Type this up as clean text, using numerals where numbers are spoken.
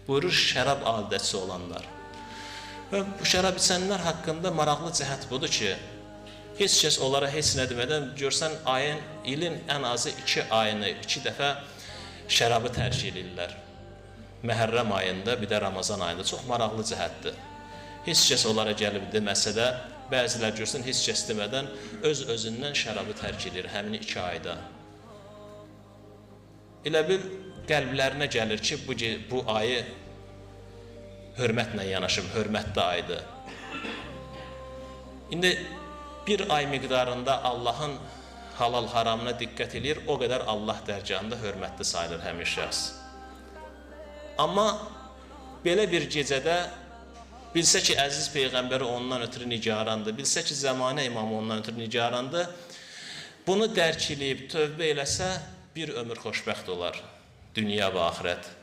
Buyurur şərab adəsi olanlar. Və bu şərab içənlər haqqında maraqlı cəhət budur ki, heç kəs onlara heç nə demədən görsən ilin ən azı 2 ayını 2 dəfə şərabı tərk edirlər. Məhərrəm ayında, bir də Ramazan ayında. Çox maraqlı cəhətdir. Heç kəs onlara gəlib deməsə də, bəzilər görsən heç kəs demədən öz-özündən şərabı tərk edir həmin 2 ayda. Elə bil qəlblərinə gəlir ki, bu ayı hörmətlə yanaşım, hörmətli aydır. İndi bir ay miqdarında Allahın halal haramına diqqət edir, o qədər Allah dərgahında hörmətli sayılır həmin şəxs. Amma belə bir gecədə bilsə ki, əziz Peyğəmbəri ondan ötürü nigarandır, bilsə ki, zəmanə imamı ondan ötürü nigarandır, bunu dərk eləyib tövbə eləsə bir ömür xoşbəxt olar, dünya və axirət.